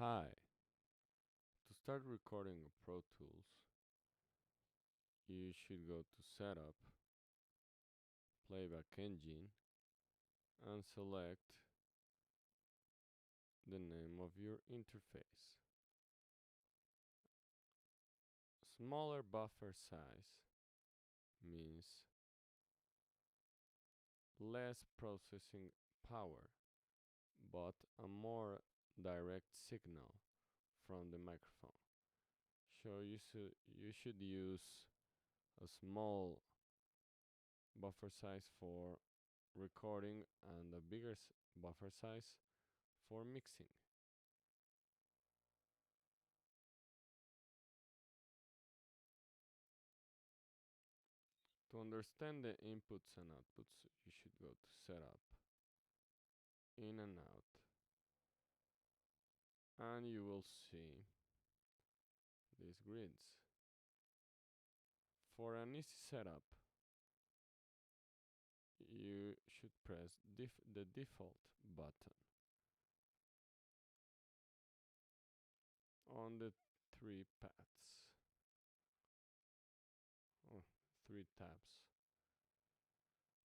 Hi. To start recording Pro Tools, you should go to Setup, Playback Engine, and select the name of your interface. Smaller buffer size means less processing power, but a more direct signal from the microphone. So you should use a small buffer size for recording and a bigger buffer size for mixing. To understand the inputs and outputs, you should go to Setup, In and Out, and you will see these grids. For an easy setup, you should press the default button on the three paths, or three tabs.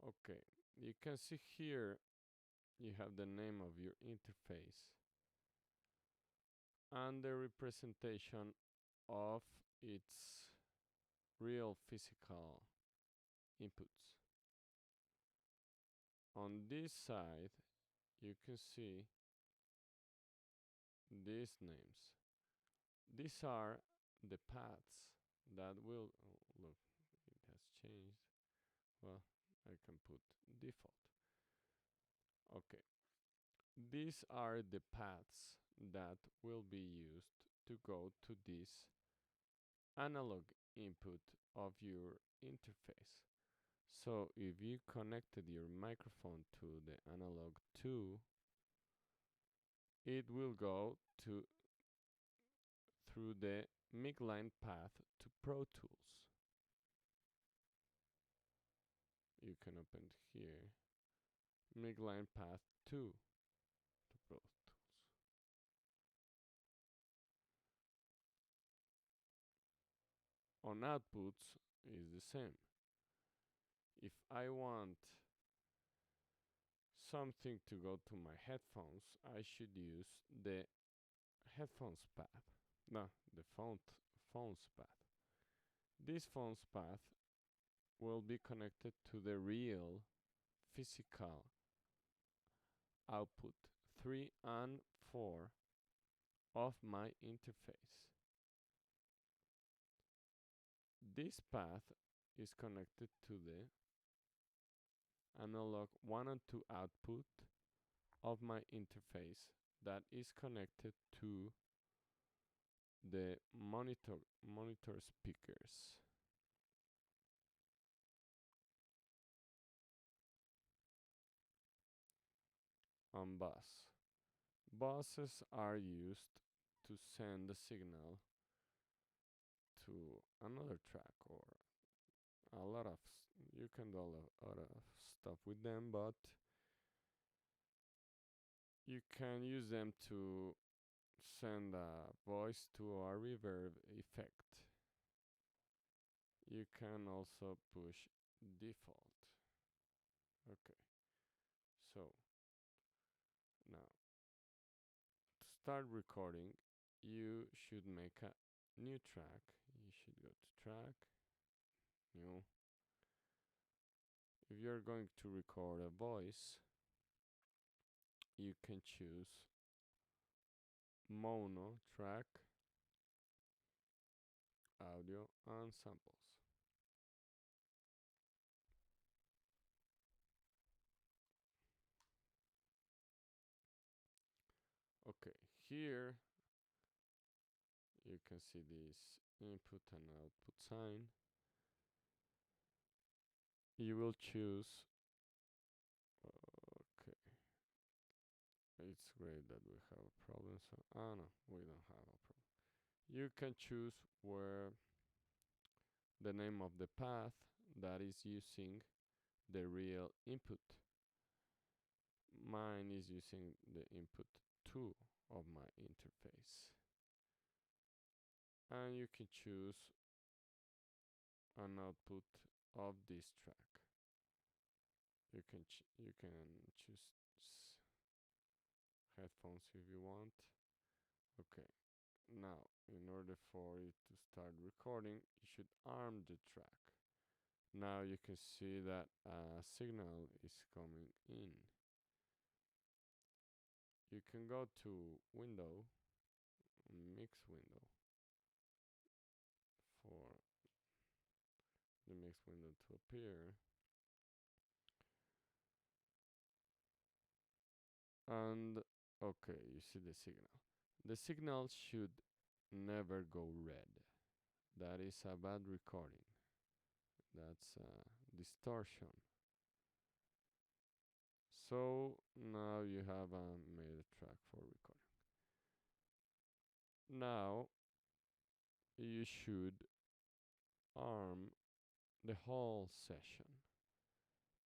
Okay, you can see here you have the name of your interface and the representation of its real physical inputs. On this side, you can see these names. These are the paths that will, oh, look, it has changed. Well, I can put default. Okay. These are the paths that will be used to go to this analog input of your interface. So if you connected your microphone to the analog 2, it will go through the MIG path to Pro Tools. You can open here, MIG path 2 to Pro Tools. On outputs is the same. If I want something to go to my headphones, I should use the headphones path. No, the phones path. This phones path will be connected to the real physical output 3 and 4 of my interface. This path is connected to the analog 1 and 2 output of my interface that is connected to the monitor speakers. On bus. Buses are used to send the signal to another track, or a lot of you can do a lot of stuff with them, but you can use them to send a voice to a reverb effect. You can also push default. Okay, so now to start recording, you should make a new track. You should go to track, new. If you're going to record a voice, you can choose mono track, audio, and samples. Okay, here you can see this input and output sign. You will choose, okay, it's great that we have a problem, so, no, we don't have a problem. You can choose where the name of the path that is using the real input. Mine is using the input 2 of my interface. And you can choose an output of this track. You can choose headphones if you want. Okay. Now, in order for it to start recording, you should arm the track. Now you can see that a signal is coming in. You can go to Window, Mix Window, for the mix window to appear. And okay, you see the signal. The signal should never go red. That is a bad recording. That's distortion. So now you have made a track for recording. Now you should arm the whole session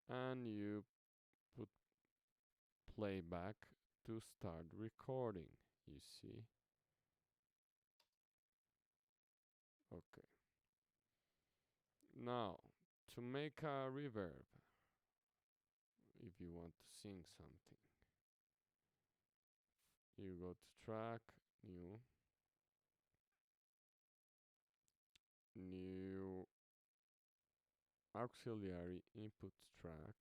and you put playback to start recording. You see? Okay. Now to make a reverb, if you want to sing something, you go to track, new auxiliary input track.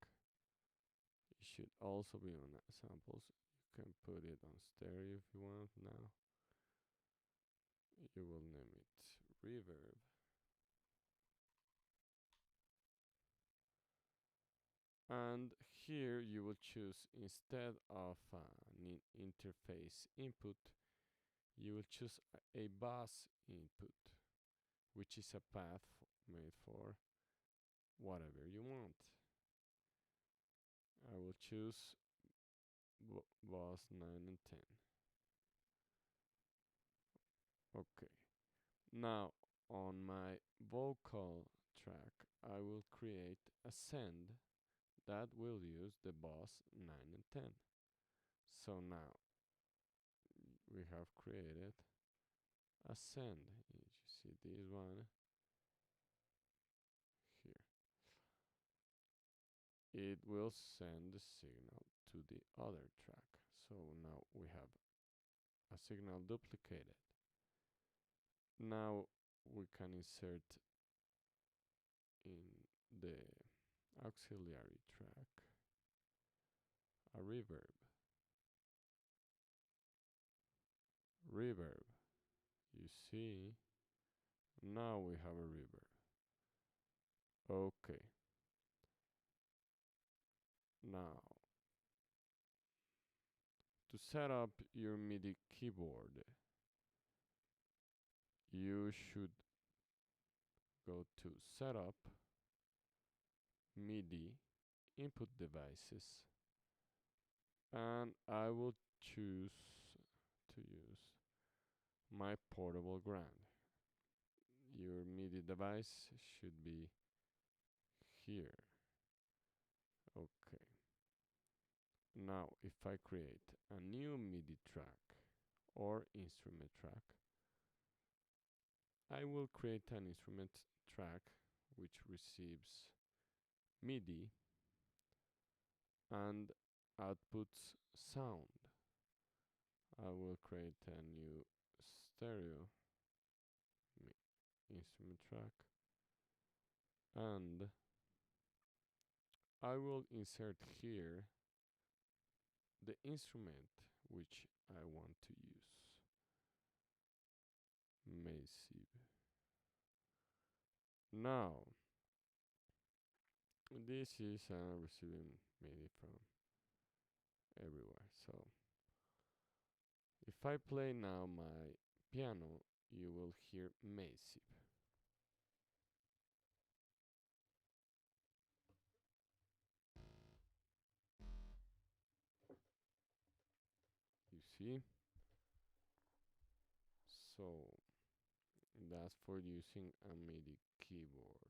It should also be on samples. You can put it on stereo if you want. Now you will name it reverb. And here you will choose, instead of an interface input, you will choose a bus input, which is a path made for whatever you want. I will choose bus 9 and 10. Okay. Now on my vocal track, I will create a send that will use the bus 9 and 10. So now we have created a send. You see this one here. It will send the signal to the other track. So now we have a signal duplicated. Now we can insert in the auxiliary track a reverb. Reverb. You see, now we have a reverb. Okay. Now, to set up your MIDI keyboard, you should go to Setup, MIDI, Input Devices, and I will choose to use my portable grand. Your MIDI device should be here. Okay. Now, if I create a new MIDI track or instrument track, I will create an instrument track which receives MIDI and outputs sound. I will create a new stereo instrument track and I will insert here the instrument which I want to use. Massive. Now, this is receiving MIDI from everywhere. So, if I play now my piano, you will hear massive. You see? So, that's for using a MIDI keyboard.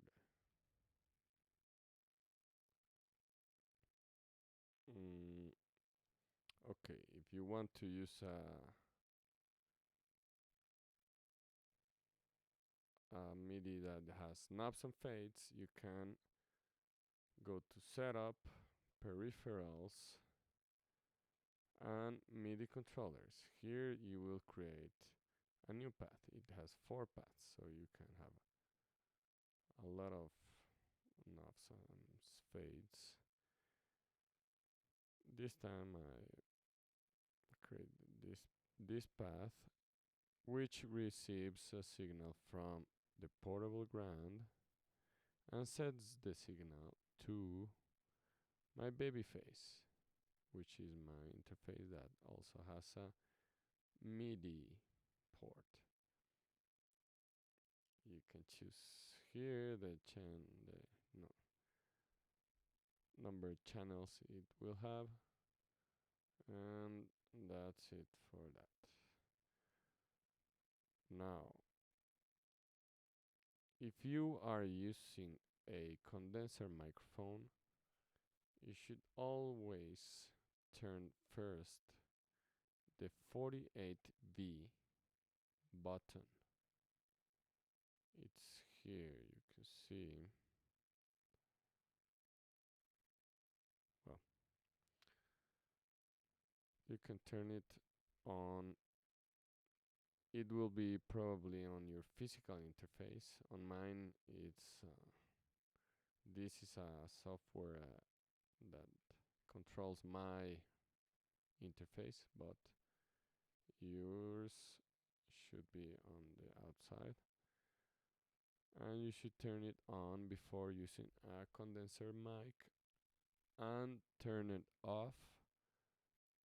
Okay, if you want to use a MIDI that has knobs and fades, you can go to setup, peripherals, and MIDI controllers. Here you will create a new path. It has 4 paths, so you can have a lot of knobs and fades. This time I create this path, which receives a signal from the portable ground and sets the signal to my baby face, which is my interface that also has a MIDI port. You can choose here the no, number of channels it will have, and that's it for that. Now, if you are using a condenser microphone, you should always turn first the 48V button. It's here, you can see. Well, you can turn it on. It will be probably on your physical interface. On mine, it's this is a software that controls my interface, but yours should be on the outside. And you should turn it on before using a condenser mic and turn it off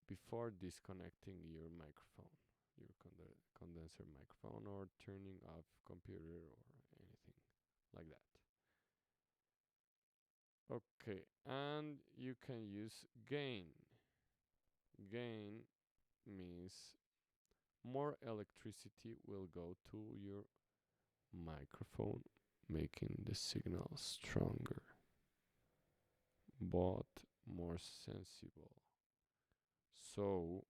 before disconnecting your microphone, your condenser microphone, or turning off computer or anything like that. Okay, and you can use gain. Gain means more electricity will go to your microphone, making the signal stronger but more sensible. So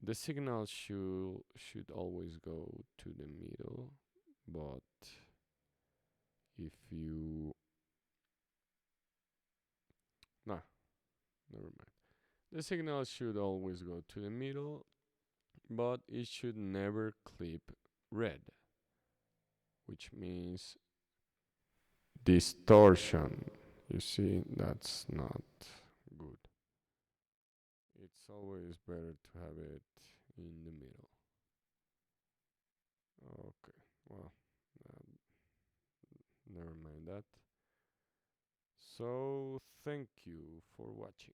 the signal should always go to the middle, but if you nah, never mind. The signal should always go to the middle, but it should never clip red, which means distortion. You see, that's not good. It's always better to have it in the middle. Okay, well, never mind that. So, thank you for watching.